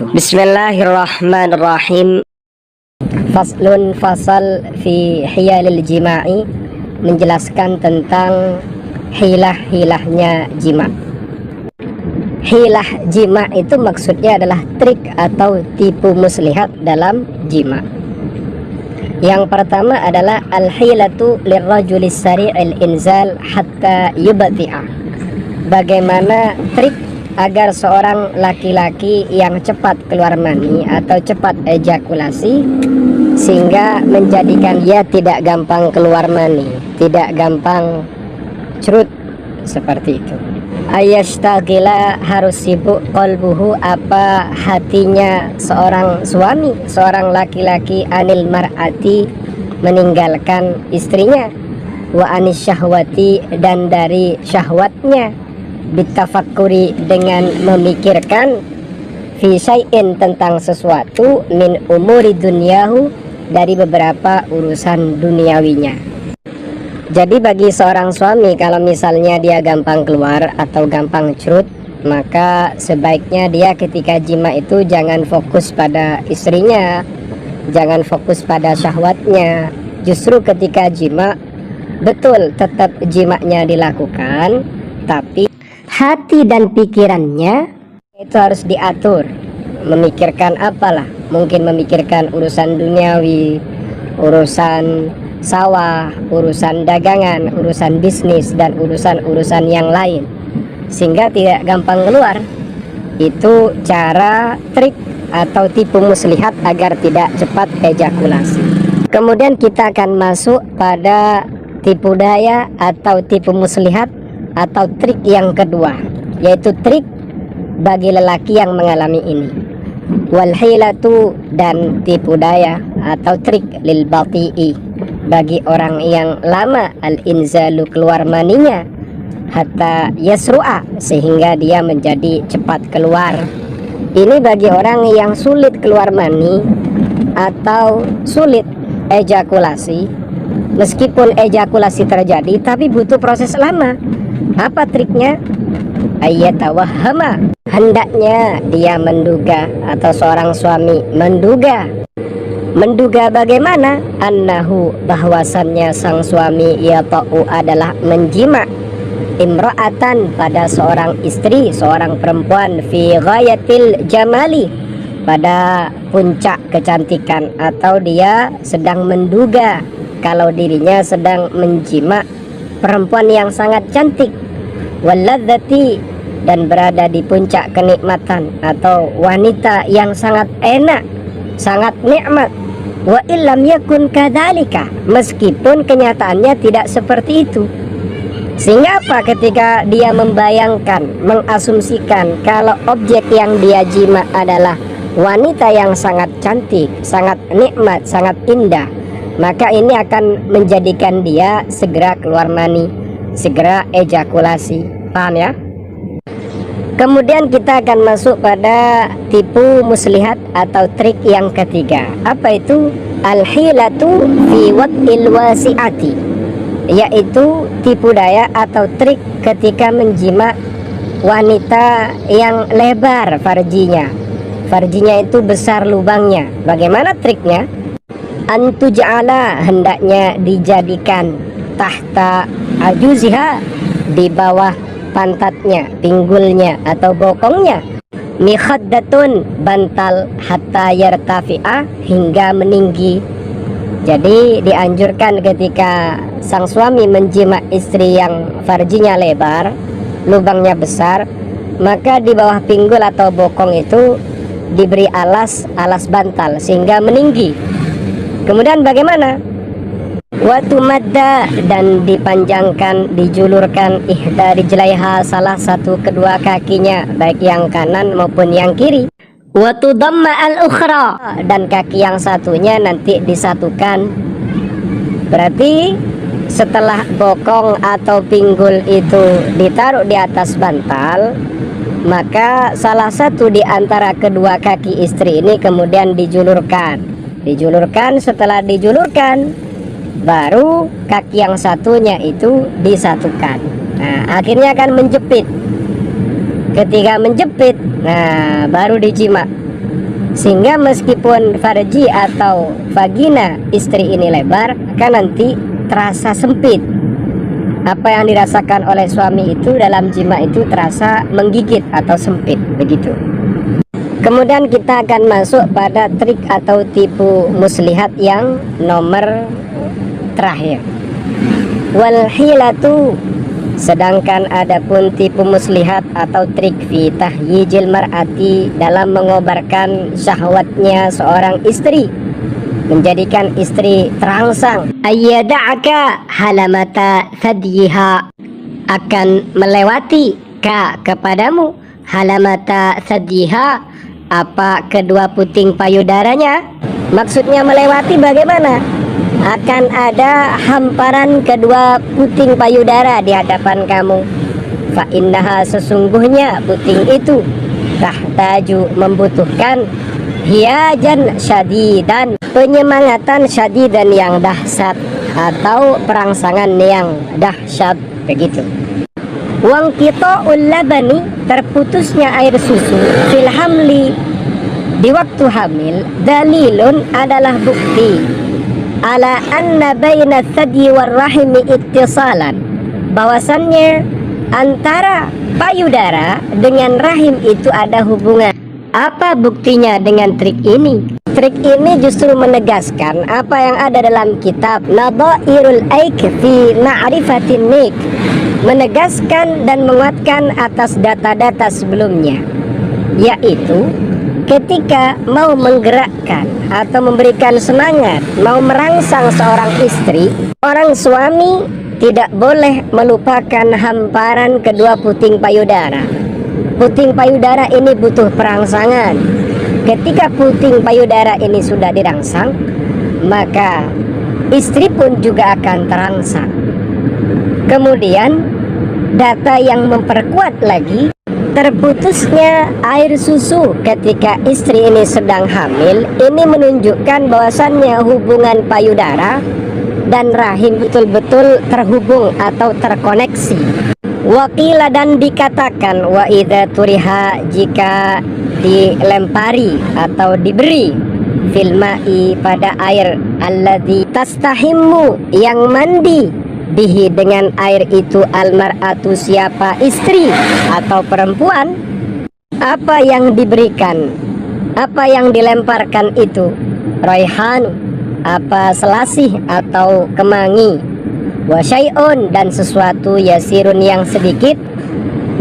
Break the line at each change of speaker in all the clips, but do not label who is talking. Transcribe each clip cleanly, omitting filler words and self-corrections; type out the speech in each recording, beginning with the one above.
wabarakatuh. Bismillahirrahmanirrahim. Faslun fasal fi hiyalil jima'i, menjelaskan tentang hilah-hilahnya jima'. Hilah jima' itu maksudnya adalah trik atau tipu muslihat dalam jima'. Yang pertama adalah al-hilatu lirrajulis sari'il inzal hatta yubti'a. Bagaimana trik agar seorang laki-laki yang cepat keluar mani atau cepat ejakulasi sehingga menjadikan dia tidak gampang keluar mani, tidak gampang cerut seperti itu. Ayashtagila, harus sibuk qalbuhu, apa hatinya seorang suami, seorang laki-laki, anil mar'ati, meninggalkan istrinya, wa anis syahwati, dan dari syahwatnya, bitafakkuri, dengan memikirkan, fi syai'in, tentang sesuatu, min umuri dunyahu, dari beberapa urusan duniawinya. Jadi bagi seorang suami, kalau misalnya dia gampang keluar atau gampang cerut, maka sebaiknya dia ketika jima itu jangan fokus pada istrinya, jangan fokus pada syahwatnya. Justru ketika jima, betul tetap jimanya dilakukan, tapi hati dan pikirannya itu harus diatur. Memikirkan apalah, mungkin memikirkan urusan duniawi, urusan sawah, urusan dagangan, urusan bisnis, dan urusan-urusan yang lain, sehingga tidak gampang keluar. Itu cara trik atau tipu muslihat agar tidak cepat ejakulasi. Kemudian kita akan masuk pada tipu daya atau tipu muslihat atau trik yang kedua, yaitu trik bagi lelaki yang mengalami ini. Wal hilatu, dan tipu daya atau trik lil bati'i, bagi orang yang lama al-inzalu, keluar maninya, hatta yasru'a, sehingga dia menjadi cepat keluar. Ini bagi orang yang sulit keluar mani atau sulit ejakulasi. Meskipun ejakulasi terjadi, tapi butuh proses lama. Apa triknya? Ayyatawahhama, hendaknya dia menduga, atau seorang suami menduga. Menduga bagaimana? Annahu, bahwasannya sang suami yata'u, adalah menjima, imra'atan, pada seorang istri, seorang perempuan, fi ghayatil jamali, pada puncak kecantikan, atau dia sedang menduga kalau dirinya sedang menjima perempuan yang sangat cantik, waladzati, dan berada di puncak kenikmatan, atau wanita yang sangat enak, sangat nikmat. Wa illam yakun kadzalika, meskipun kenyataannya tidak seperti itu. Sehingga apa? Ketika dia membayangkan, mengasumsikan kalau objek yang dia jima adalah wanita yang sangat cantik, sangat nikmat, sangat indah, maka ini akan menjadikan dia segera keluar mani, segera ejakulasi. Paham ya? Kemudian kita akan masuk pada tipu muslihat atau trik yang ketiga. Apa itu? Al-hilatu fi wat'il wasi'ati, yaitu tipu daya atau trik ketika menjima wanita yang lebar farjinya. Farjinya itu besar lubangnya. Bagaimana triknya? Antuj'ala, hendaknya dijadikan, tahta ajuziha, di bawah pantatnya, pinggulnya atau bokongnya, mikhaddatun, bantal, hatta yartafi'a, hingga meninggi. Jadi dianjurkan ketika sang suami menjima istri yang farjinya lebar, lubangnya besar, maka di bawah pinggul atau bokong itu diberi alas bantal sehingga meninggi. Kemudian bagaimana? Watu madda, dan dipanjangkan, dijulurkan, ihda rijlaiha, salah satu kedua kakinya, baik yang kanan maupun yang kiri. Watu damma al-ukhra, dan kaki yang satunya nanti disatukan. Berarti setelah bokong atau pinggul itu ditaruh di atas bantal, maka salah satu di antara kedua kaki istri ini kemudian dijulurkan. Setelah dijulurkan, baru kaki yang satunya itu disatukan. Nah, akhirnya akan menjepit. Ketika menjepit, nah baru dijima. Sehingga meskipun farji atau vagina istri ini lebar, akan nanti terasa sempit. Apa yang dirasakan oleh suami itu dalam jima itu terasa menggigit atau sempit, begitu. Kemudian kita akan masuk pada trik atau tipu muslihat yang nomor terakhir. Wal hilatu, sedangkan adapun tipu muslihat atau trik fi tahyijil mar'ati, dalam mengobarkan syahwatnya seorang istri, menjadikan istri terangsang. Ayyada'aka halamata thadyiha, akan melewati kepadamu halamata thadyiha, apa kedua puting payudaranya. Maksudnya melewati bagaimana? Akan ada hamparan kedua puting payudara di hadapan kamu. Fa innaha, sesungguhnya puting itu tahtaju, membutuhkan hiajan syadidan, penyemangatan syadidan yang dahsyat atau perangsangan yang dahsyat, begitu. Wang qita'ul labani, terputusnya air susu fil hamli, di waktu hamil, dalilun, adalah bukti ala anna baina thadyi war rahimi ittisalan, bahwasannya antara payudara dengan rahim itu ada hubungan. Apa buktinya dengan trik ini? Trik ini justru menegaskan apa yang ada dalam kitab Nadhairul Aik fi Ma'rifatin Nik, menegaskan dan menguatkan atas data-data sebelumnya, yaitu ketika mau menggerakkan atau memberikan semangat, mau merangsang seorang istri, orang suami tidak boleh melupakan hamparan kedua puting payudara. Puting payudara ini butuh perangsangan. Ketika puting payudara ini sudah dirangsang, maka istri pun juga akan terangsang. Kemudian data yang memperkuat lagi, terputusnya air susu ketika istri ini sedang hamil, ini menunjukkan bahwasannya hubungan payudara dan rahim betul-betul terhubung atau terkoneksi. Wakila, dan dikatakan, wa idza turiha, jika dilempari atau diberi, fil ma'i, pada air, alladzi tastahimmu, yang mandi, bihi, dengan air itu, almar'atu, siapa, istri atau perempuan. Apa yang diberikan, apa yang dilemparkan itu? Raihan, apa, selasih atau kemangi. Wa syai'un, dan sesuatu, yasirun, yang sedikit,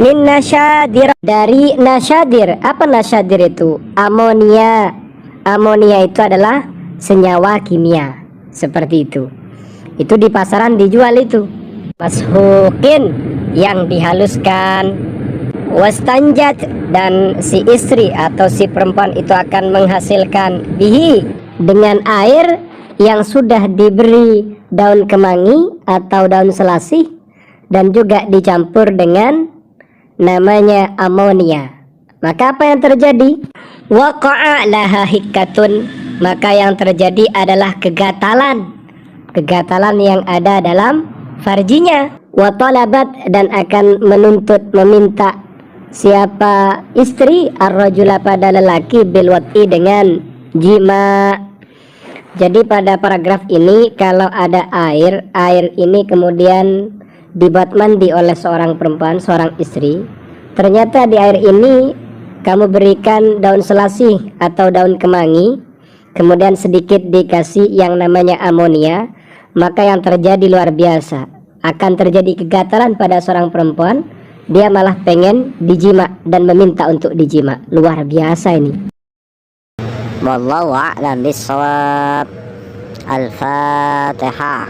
min nasyadir, dari nasyadir. Apa nasyadir itu? Amonia. Amonia itu adalah senyawa kimia, seperti itu. Itu di pasaran dijual itu. Mashukin, yang dihaluskan. Wastanjat, dan si istri atau si perempuan itu akan menghasilkan bihi, dengan air yang sudah diberi daun kemangi atau daun selasih, dan juga dicampur dengan namanya amonia. Maka apa yang terjadi? Waqa'a laha hikkatun, maka yang terjadi adalah kegatalan. Kegatalan yang ada dalam farjinya. Wa talabat, dan akan menuntut, meminta, siapa istri, ar-rajula, pada lelaki, bil wat'i, dengan jima. Jadi pada paragraf ini, kalau ada air ini kemudian dibuat mandi oleh seorang perempuan, seorang istri, ternyata di air ini kamu berikan daun selasih atau daun kemangi, kemudian sedikit dikasih yang namanya amonia, maka yang terjadi luar biasa. Akan terjadi kegatalan pada seorang perempuan, dia malah pengen dijima dan meminta untuk dijima. Luar biasa ini. Wallahu a'lam bishawab. Al-Fatihah.